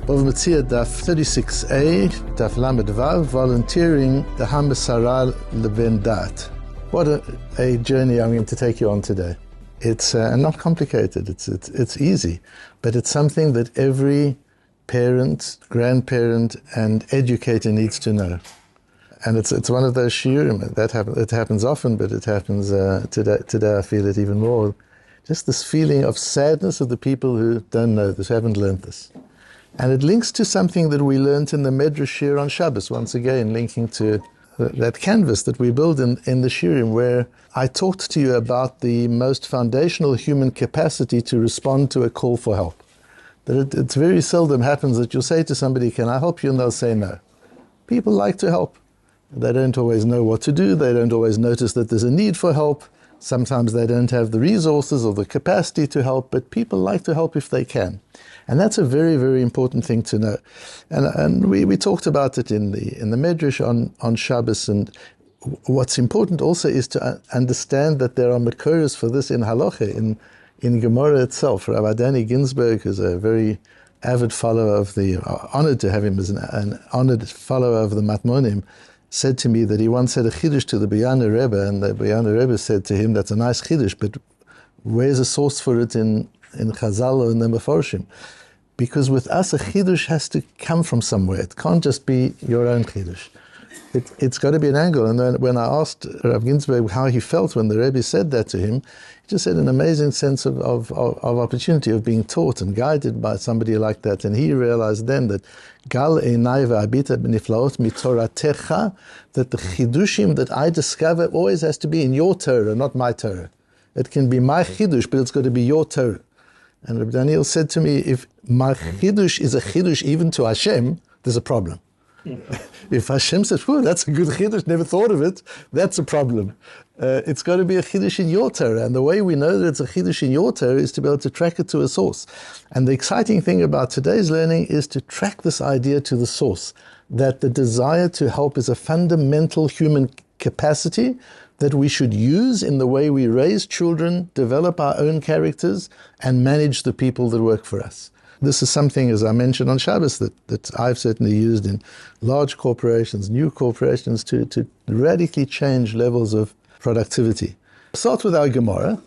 Bava METZIA, Daf 36a, Daf Lamed Vav, volunteering the Mesara Leben Dat. What a journey I'm going to take you on today. It's not complicated, it's easy, but it's something that every parent, grandparent, and educator needs to know. And it's one of those shiurim that it happens often, but it happens today I feel it even more. Just this feeling of sadness of the people who don't know this, who haven't learned this. And it links to something that we learned in the Medrash Shir on Shabbos, once again linking to that canvas that we build in the shiurim, where I talked to you about the most foundational human capacity to respond to a call for help. That it very seldom happens that you'll say to somebody, "Can I help you?" and they'll say no. People like to help. They don't always know what to do. They don't always notice that there's a need for help. Sometimes they don't have the resources or the capacity to help, but people like to help if they can. And that's a very, very important thing to know. And we talked about it in the Medrash on Shabbos. And what's important also is to understand that there are makoros for this in halacha, in Gemara itself. Rabbi Danny Ginsberg, who's a very avid follower of honored to have him as an honored follower of the Matmonim, said to me that he once said a chiddush to the B'yana Rebbe, and the B'yana Rebbe said to him, "That's a nice chiddush, but where's a source for it in Chazal or in the Mefarshim?" Because with us, a chiddush has to come from somewhere. It can't just be your own chiddush. It's got to be an angle. And then when I asked Rav Ginsberg how he felt when the Rebbe said that to him, he just had an amazing sense of opportunity, of being taught and guided by somebody like that. And he realized then that Gal einai ve'abita b'niflaot mitoratecha, that the chidushim that I discover always has to be in your Torah, not my Torah. It can be my chidush, but it's got to be your Torah. And Rabbi Daniel said to me, if my chidush is a chidush even to Hashem, there's a problem. If Hashem says, "Whoa, that's a good chiddush, never thought of it," that's a problem. It's got to be a chiddush in your Torah. And the way we know that it's a chiddush in your Torah is to be able to track it to a source. And the exciting thing about today's learning is to track this idea to the source, that the desire to help is a fundamental human capacity that we should use in the way we raise children, develop our own characters, and manage the people that work for us. This is something, as I mentioned on Shabbos, that I've certainly used in large corporations, new corporations, to radically change levels of productivity. Start with our Gemara,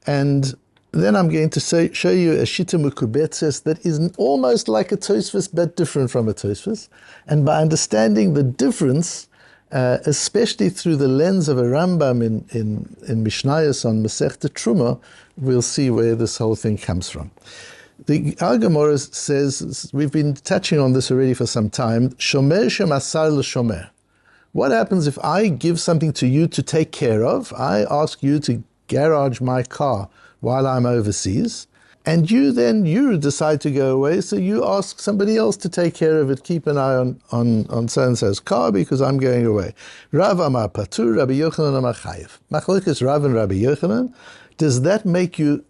and then I'm going to show you a Shita Mukubetzes that is almost like a Tosfos, but different from a Tosfos. And by understanding the difference, especially through the lens of a Rambam in Mishnayos on Masechta Truma, we'll see where this whole thing comes from. Our Gemara says, we've been touching on this already for some time, Shomer shemasar l'shomer. What happens if I give something to you to take care of? I ask you to garage my car while I'm overseas, and you decide to go away, so you ask somebody else to take care of it, keep an eye on so-and-so's car because I'm going away. Rav amar patur, Rabbi Yochanan amar chayev. Machlokes Rav and Rabbi Yochanan, does that make you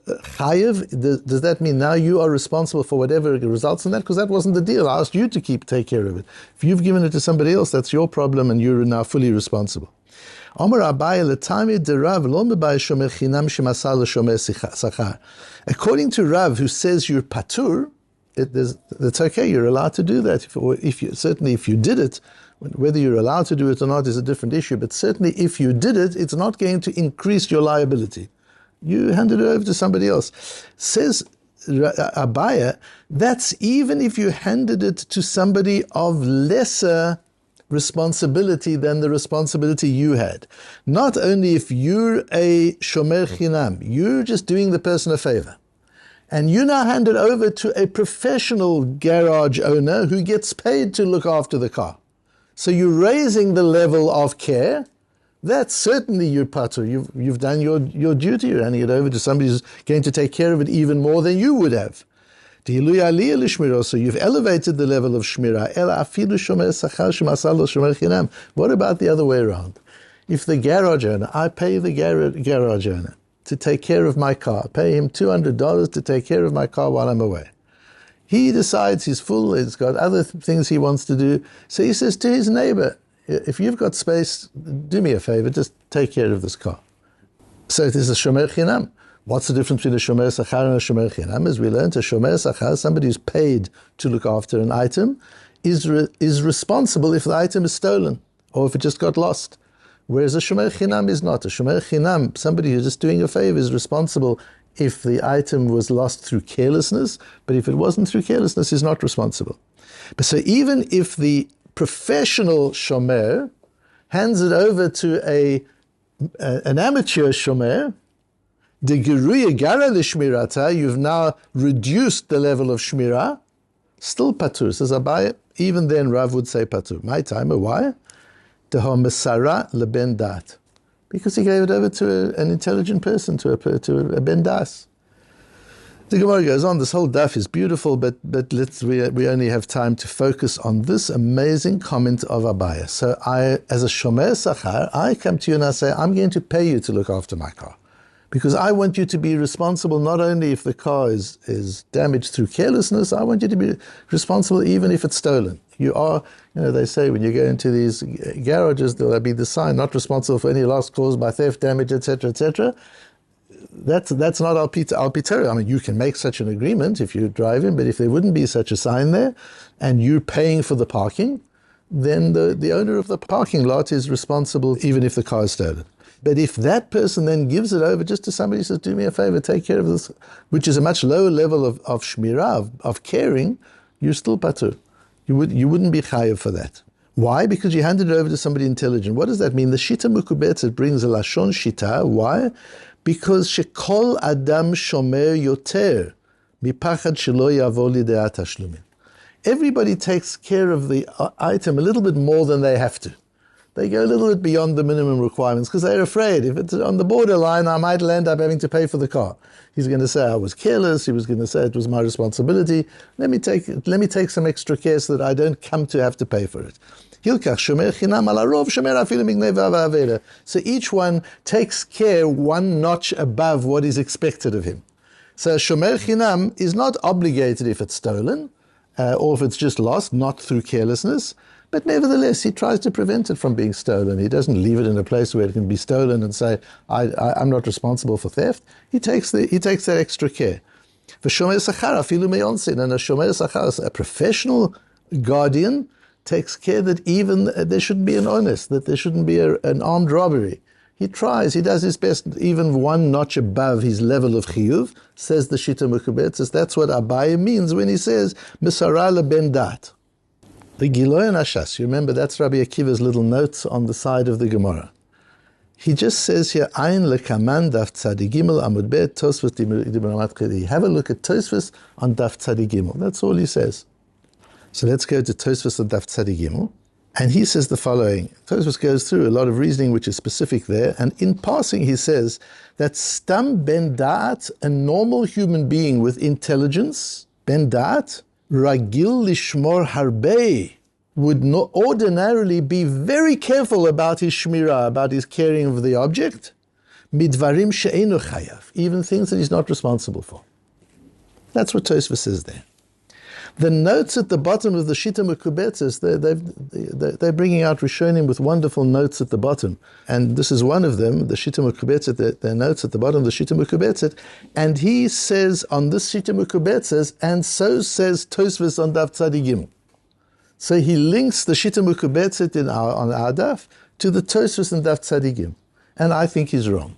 chayev? Does that mean now you are responsible for whatever results in that? Because that wasn't the deal. I asked you to take care of it. If you've given it to somebody else, that's your problem and you're now fully responsible. According to Rav, who says you're patur, it's okay, you're allowed to do that. Certainly if you did it, whether you're allowed to do it or not is a different issue, but certainly if you did it, it's not going to increase your liability. You handed it over to somebody else. Says Abaya, that's even if you handed it to somebody of lesser responsibility than the responsibility you had. Not only if you're a shomer chinam, you're just doing the person a favor. And you now hand it over to a professional garage owner who gets paid to look after the car. So you're raising the level of care. That's certainly your patur. You've done your duty. You're handing it over to somebody who's going to take care of it even more than you would have. So you've elevated the level of shmirah. What about the other way around? If the garage owner, I pay the garage owner to take care of my car, pay him $200 to take care of my car while I'm away. He decides he's full, he's got other things he wants to do. So he says to his neighbor, if you've got space, do me a favor, just take care of this car. So it is a shomer chinam. What's the difference between a shomer sachar and a shomer chinam? As we learned, a shomer sachar, somebody who's paid to look after an item, is responsible if the item is stolen or if it just got lost. Whereas a shomer chinam is not. A shomer chinam, somebody who's just doing a favor, is responsible if the item was lost through carelessness, but if it wasn't through carelessness, he's not responsible. But so even if the professional shomer hands it over to an amateur shomer, the geruya gara l'shmirata, you've now reduced the level of shmirah, still patur. Says Abaye, even then Rav would say patur. My timer, why? Deho mesara leben dat. Because he gave it over to an intelligent person, to a ben das. The Gemara goes on, this whole daf is beautiful, but we only have time to focus on this amazing comment of Abaye. So as a shomer sachar, I come to you and I say, I'm going to pay you to look after my car. Because I want you to be responsible not only if the car is damaged through carelessness, I want you to be responsible even if it's stolen. You are, they say when you go into these garages, there'll be the sign, not responsible for any loss caused by theft, damage, etc., etc. That's not al pitera. I mean, you can make such an agreement if you drive in, but if there wouldn't be such a sign there, and you're paying for the parking, then the owner of the parking lot is responsible even if the car is stolen. But if that person then gives it over just to somebody who says, do me a favor, take care of this, which is a much lower level of shmirah, of caring, you're still patur. You wouldn't be chayav for that. Why? Because you handed it over to somebody intelligent. What does that mean? The shita mukubetzet brings a lashon shita. Why? Because shekol adam shomer yoter mipachad shelo yavo lidei tashlumin. Everybody takes care of the item a little bit more than they have to. They go a little bit beyond the minimum requirements because they're afraid. If it's on the borderline, I might end up having to pay for the car. He's going to say I was careless. He was going to say it was my responsibility. Let me take some extra care so that I don't come to have to pay for it. So each one takes care one notch above what is expected of him. So shomer chinam is not obligated if it's stolen or if it's just lost, not through carelessness. But nevertheless, he tries to prevent it from being stolen. He doesn't leave it in a place where it can be stolen and say, I'm not responsible for theft. He takes that extra care. For shomer sachar, afilu me'onsin, and a shomer sachar, a professional guardian, takes care that even there shouldn't be an onus, that there shouldn't be an armed robbery. He tries, he does his best, even one notch above his level of chiyuv, says the Shita Mekubetzes. That's what Abaye means when he says, Mesara leben dat. The Giloy Nashas, you remember that's Rabbi Akiva's little notes on the side of the Gemara. He just says here, Ayin lekaman daf tzadi gimel amud bet Tosfos dimramat chedi. Have a look at Tosfos on daf tzadi gimel. That's all he says. So let's go to Tosfos on daf tzadi gimel. And he says the following. Tosfos goes through a lot of reasoning which is specific there. And in passing he says that stam ben da'at, a normal human being with intelligence, ben da'at, Ragil lishmor harbei, would not ordinarily be very careful about his shmirah, about his caring of the object, midvarim she'enu chayav, even things that he's not responsible for. That's what Tosfos says there. The notes at the bottom of the Shita Mekubetzes, they're bringing out Rishonim with wonderful notes at the bottom. And this is one of them, the Shita Mekubetzet, their notes at the bottom of the Shita Mekubetzet. And he says on this Shita Mekubetzes, and so says Tosfos on Daf Tzadi Gimel. So he links the Shita Mekubetzet on our Daf to the Tosfos and Daf Tzadi Gimel. And I think he's wrong.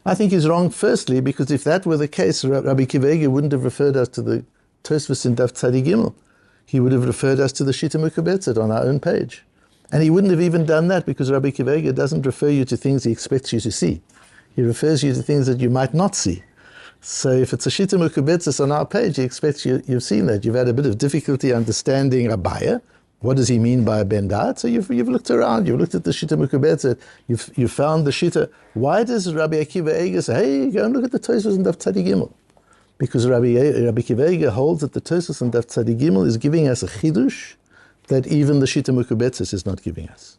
I think he's wrong firstly because if that were the case, Rabbi Kivege wouldn't have referred us to the Tosfos in Daf Tzadi Gimel. He would have referred us to the Shita Mekubetzet on our own page. And he wouldn't have even done that because Rabbi Kivega doesn't refer you to things he expects you to see. He refers you to things that you might not see. So if it's a Shita Mekubetzet on our page, he expects you've seen that. You've had a bit of difficulty understanding Abaye. What does he mean by a ben da'at? So you've looked around, you've looked at the Shita Mekubetzet, you've found the Shita. Why does Rabbi Akiva Eiger say, hey, go and look at the Tosfos in Daf Tzadi Gimel? Because Rabbi Kivega holds that the Tosfos and Daf Tzadi Gimel is giving us a chidush that even the Shita Mekubetzet is not giving us.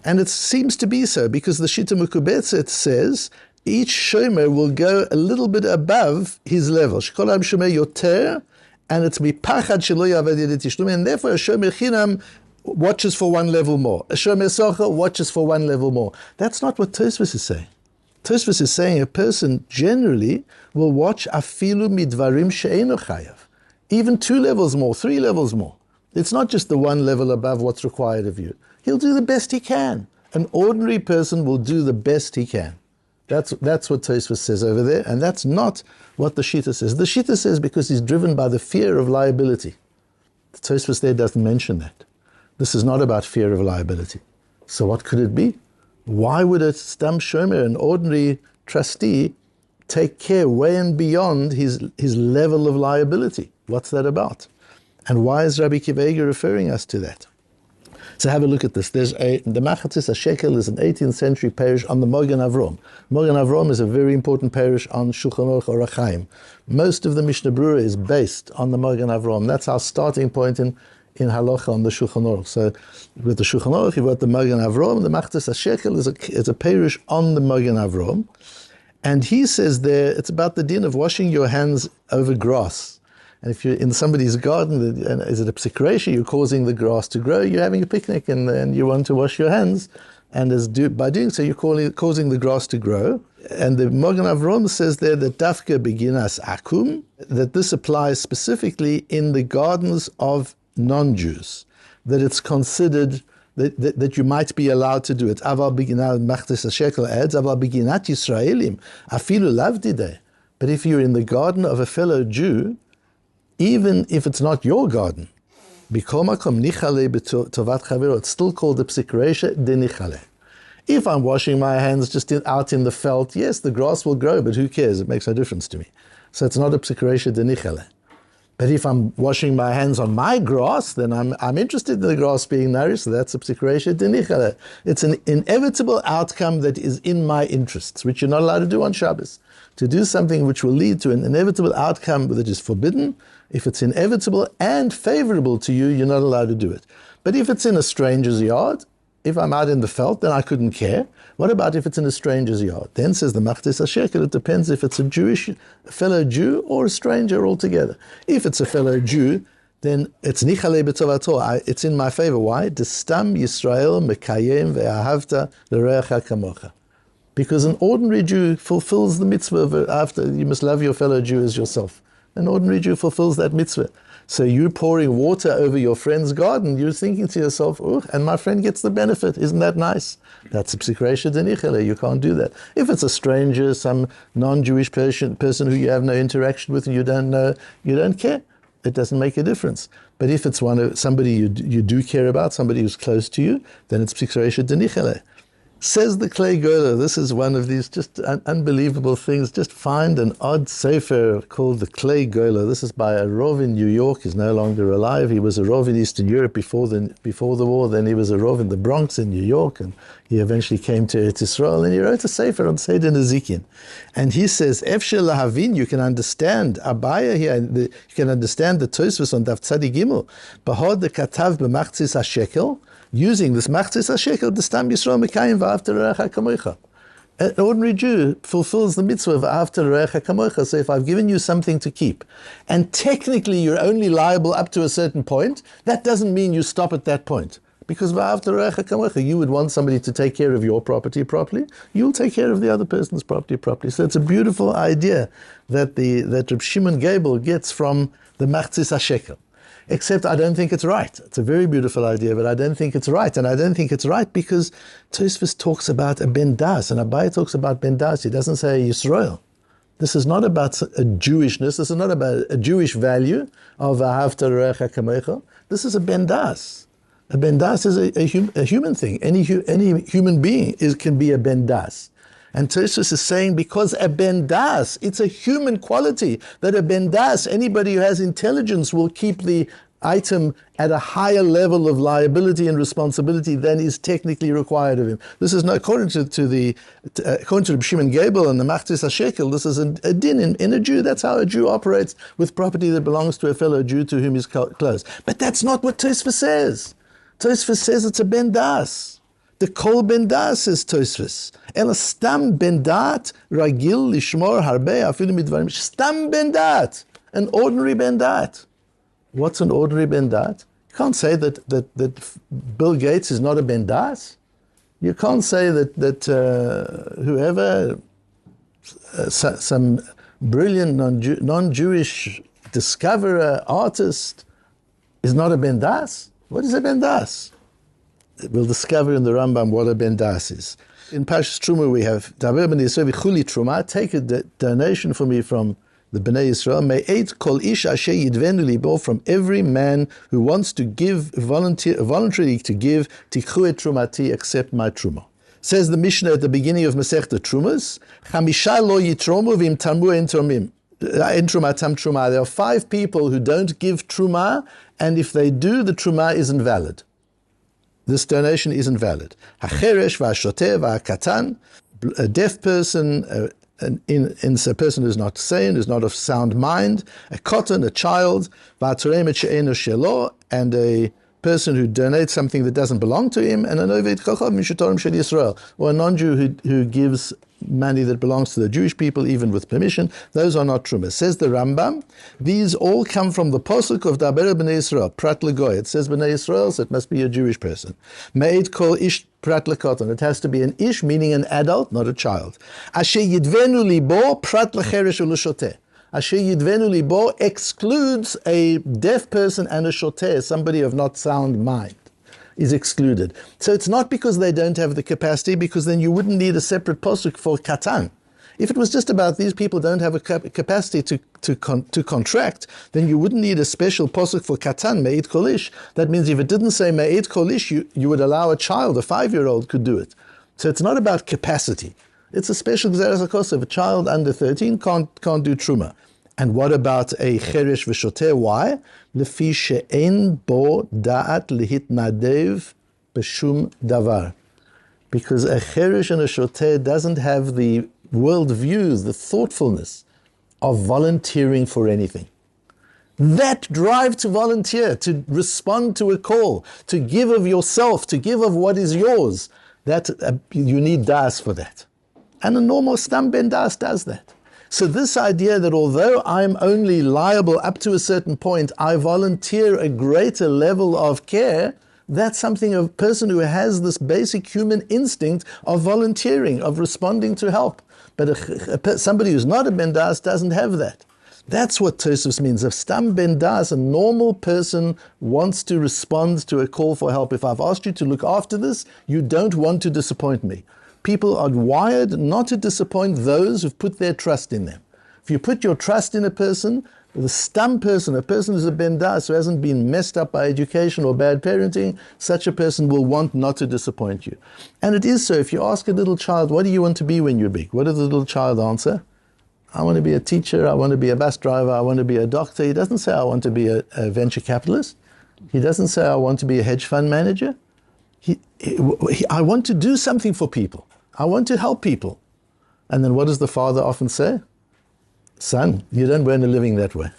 And it seems to be so, because the Shita Mekubetzet says each shomer will go a little bit above his level. Shekol ha'am shomer yoter, and it's mipachad shelo yavad yedei tishlum, and therefore a shomer chinam watches for one level more. A shomer socher watches for one level more. That's not what Tosfos is saying. Tosfos is saying a person generally will watch afilu midvarim she'eino chayav. Even 2 levels more, 3 levels more. It's not just the 1 level above what's required of you. He'll do the best he can. An ordinary person will do the best he can. That's what Tosfos says over there, and that's not what the Shita says. The Shita says because he's driven by the fear of liability. The Tosfos there doesn't mention that. This is not about fear of liability. So what could it be? Why would a stam shomer, an ordinary trustee, take care way and beyond his level of liability? What's that about? And why is Rabbi Akiva Eiger referring us to that? So have a look at this. The Machatzis HaShekel is an 18th century parish on the Mogen Avrom. Mogen Avrom is a very important parish on Shulchan Aruch Orach Chaim. Most of the Mishnah Berurah is based on the Mogen Avrom. That's our starting point in halacha on the Shulchan Aruch. So with the Shulchan Aruch, you've got the Mogen Avrom. The Machatzis HaShekel is a parish on the Mogen Avrom. And he says there, it's about the din of washing your hands over grass. And if you're in somebody's garden, is it a psikresha? You're causing the grass to grow. You're having a picnic and you want to wash your hands. And by doing so, you're causing the grass to grow. And the Mogen Avrom says there that dafka beginas akum, that this applies specifically in the gardens of non-Jews, that it's considered that you might be allowed to do it. Aval beginat Machatzis HaShekel adds, Aval beginat Yisraelim, afilu lavdideh. But if you're in the garden of a fellow Jew, even if it's not your garden, it's still called the psikresha de nichale. If I'm washing my hands just out in the felt, yes, the grass will grow, but who cares? It makes no difference to me. So it's not a psikresha de nichale. But if I'm washing my hands on my grass, then I'm interested in the grass being nourished, so that's a psikresha de nichale. It's an inevitable outcome that is in my interests, which you're not allowed to do on Shabbos. To do something which will lead to an inevitable outcome that is forbidden, if it's inevitable and favorable to you, you're not allowed to do it. But if it's in a stranger's yard, if I'm out in the felt, then I couldn't care. What about if it's in a stranger's yard? Then says the Machatzis HaShekel, it depends if it's a fellow Jew or a stranger altogether. If it's a fellow Jew, then it's nichale b'tovato. It's in my favor. Why? Destam Yisrael mekayem ve'ahavta l'reacha kamocha. Because an ordinary Jew fulfills the mitzvah after you must love your fellow Jew as yourself. An ordinary Jew fulfills that mitzvah. So you pouring water over your friend's garden, you're thinking to yourself, oh, and my friend gets the benefit. Isn't that nice? That's a psikresha de nichale. You can't do that. If it's a stranger, some non-Jewish person who you have no interaction with and you don't know, you don't care. It doesn't make a difference. But if it's somebody you do care about, somebody who's close to you, then it's psikresha de nichale. Says the Clay Gola, this is one of these just unbelievable things. Just find an odd sefer called the Clay Gola. This is by a Rov in New York. He's no longer alive. He was a Rov in Eastern Europe before the war. Then he was a Rov in the Bronx in New York, and he eventually came to Eretz Yisrael, and he wrote a sefer on Seder Nezikin. And he says, Efshel lahavin, you can understand Abaya here, you can understand the Tosfos on Daf Tzadi Gimel, Bahod the Katav b'Machatzis HaShekel, using this Machatzis HaShekel, the Stam Yisrael Mekayim v'After Re'acha Kamocha. An ordinary Jew fulfills the mitzvah of V'After Re'acha Kamocha. So if I've given you something to keep, and technically you're only liable up to a certain point, that doesn't mean you stop at that point. Because V'After Re'acha Kamocha, you would want somebody to take care of your property properly, you'll take care of the other person's property properly. So it's a beautiful idea that Reb Shimon Gabel gets from the Machatzis HaShekel. Except I don't think it's right. It's a very beautiful idea, but I don't think it's right. And I don't think it's right because Tosfos talks about a ben das, and Abai talks about ben das. He doesn't say Yisrael. This is not about a Jewishness. This is not about a Jewish value of Ahavta Re'acha Kamocha. This is a ben das. A ben das is a human thing. Any human being can be a ben das. And Tosfos is saying because a ben das, it's a human quality, that a ben das, anybody who has intelligence will keep the item at a higher level of liability and responsibility than is technically required of him. This is not according to Reb Shimon Gabel and the Machatzis HaShekel. This is a din in a Jew. That's how a Jew operates with property that belongs to a fellow Jew to whom he's close. But that's not what Tosfos says. Tosfos says it's a ben das. The kol ben das, says Tosfos. El stam ben dat ragil lishmor harbe afilu midvarim. Stam ben dat, an ordinary ben dat. What's an ordinary ben dat? You can't say that Bill Gates is not a ben das. You can't say that whoever some brilliant non-Jewish discoverer, artist, is not a Ben Das? What is a Ben Das? We'll discover in the Rambam what a Ben Das is. In Parshas Truma we have Daber b'nei Yisrael v'chuli truma. Take a donation for me from the Bnei Yisrael. Me'et kol ish asher yidvenu libo, from every man who wants to give voluntarily to give. Tikhu et trumati, accept my truma. Says the Mishnah at the beginning of Masechta Trumas, Chamisha lo yitromu v'im tamu en trumim. En truma tam truma. There are 5 people who don't give truma, and if they do, the truma isn't valid. This donation isn't valid. Hacheresh v'ashoteh v'akatan, a deaf person, a person who's not sane, who's not of sound mind, a cotton, a child, v'atorem et she'eno shelo, and a person who donates something that doesn't belong to him, and an oved kochav mishatorim shel Yisrael, or a non-Jew who gives money that belongs to the Jewish people, even with permission. Those are not truma. Says the Rambam, these all come from the posuk of Daber b'nei Yisrael, prat legoy. It says b'nei Yisrael, so it must be a Jewish person. Me'ed kol ish prat lekoton. It has to be an ish, meaning an adult, not a child. Asher yidvenu libo prat lecheresh u'l'shoteh. Asher yidvenu libo excludes a deaf person and a shoteh, somebody of not sound mind, is excluded. So it's not because they don't have the capacity, because then you wouldn't need a separate posuk for katan. If it was just about these people don't have a capacity to contract, then you wouldn't need a special posuk for katan, me'it kolish. That means if it didn't say me'it kolish, you would allow a child, a 5-year-old could do it. So it's not about capacity. It's a special gzeras hakosov. A child under 13 can't do truma. And what about a cheresh v'shoteh? Why? Lefi she'en bo da'at lihitnadev b'shum davar. Because a cheresh and a shoteh doesn't have the world views, the thoughtfulness of volunteering for anything. That drive to volunteer, to respond to a call, to give of yourself, to give of what is yours, that you need das for that. And a normal stam ben das does that. So this idea that although I'm only liable up to a certain point, I volunteer a greater level of care, that's something a person who has this basic human instinct of volunteering, of responding to help. But somebody who's not a ben das doesn't have that. That's what Tosfos means. If stam ben das, a normal person wants to respond to a call for help. If I've asked you to look after this, you don't want to disappoint me. People are wired not to disappoint those who've put their trust in them. If you put your trust in a person, the stam person, a person who's a ben das, who hasn't been messed up by education or bad parenting, such a person will want not to disappoint you. And it is so. If you ask a little child, what do you want to be when you're big? What does the little child answer? I want to be a teacher, I want to be a bus driver, I want to be a doctor. He doesn't say I want to be a venture capitalist. He doesn't say I want to be a hedge fund manager. I want to do something for people. I want to help people. And then what does the father often say? Son, you don't earn a living that way.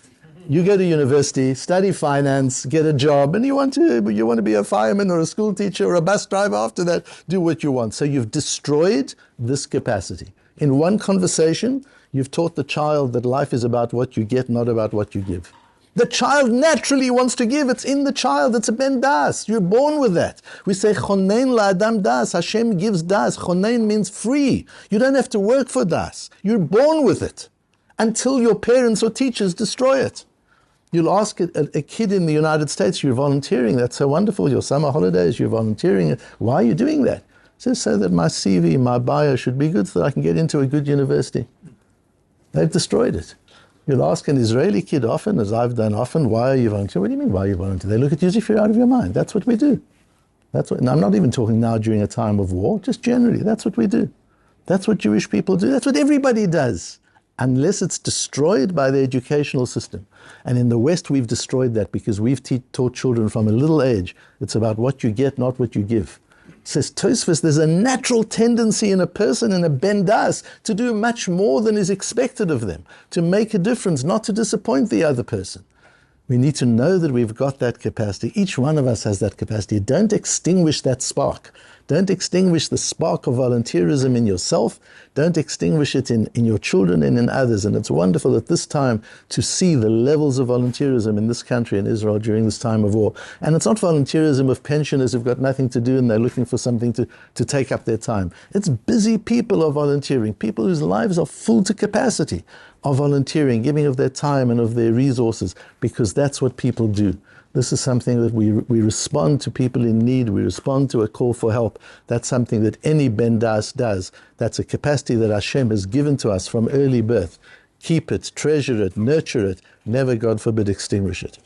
You go to university, study finance, get a job, and you want to be a fireman or a school teacher or a bus driver after that, do what you want. So you've destroyed this capacity. In one conversation, you've taught the child that life is about what you get, not about what you give. The child naturally wants to give. It's in the child. It's a ben das. You're born with that. We say, chonein la'adam das. Hashem gives das. Chonein means free. You don't have to work for das. You're born with it until your parents or teachers destroy it. You'll ask a kid in the United States, you're volunteering. That's so wonderful. Your summer holidays, you're volunteering. Why are you doing that? So that my CV, my bio should be good so that I can get into a good university. They've destroyed it. You'll ask an Israeli kid often, as I've done often, why are you volunteering? What do you mean, why are you volunteering? They look at you as if you're out of your mind. That's what we do. And I'm not even talking now during a time of war, just generally. That's what we do. That's what Jewish people do. That's what everybody does, unless it's destroyed by the educational system. And in the West, we've destroyed that because we've taught children from a little age. It's about what you get, not what you give. Says Tosfos, there's a natural tendency in a person, in a ben das, to do much more than is expected of them, to make a difference, not to disappoint the other person. We need to know that we've got that capacity. Each one of us has that capacity. Don't extinguish that spark. Don't extinguish the spark of volunteerism in yourself. Don't extinguish it in your children and in others. And it's wonderful at this time to see the levels of volunteerism in this country, in Israel, during this time of war. And it's not volunteerism of pensioners who've got nothing to do and they're looking for something to take up their time. It's busy people are volunteering, people whose lives are full to capacity are volunteering, giving of their time and of their resources, because that's what people do. This is something that we respond to people in need. We respond to a call for help. That's something that any Ben Das does. That's a capacity that Hashem has given to us from early birth. Keep it, treasure it, nurture it. Never, God forbid, extinguish it.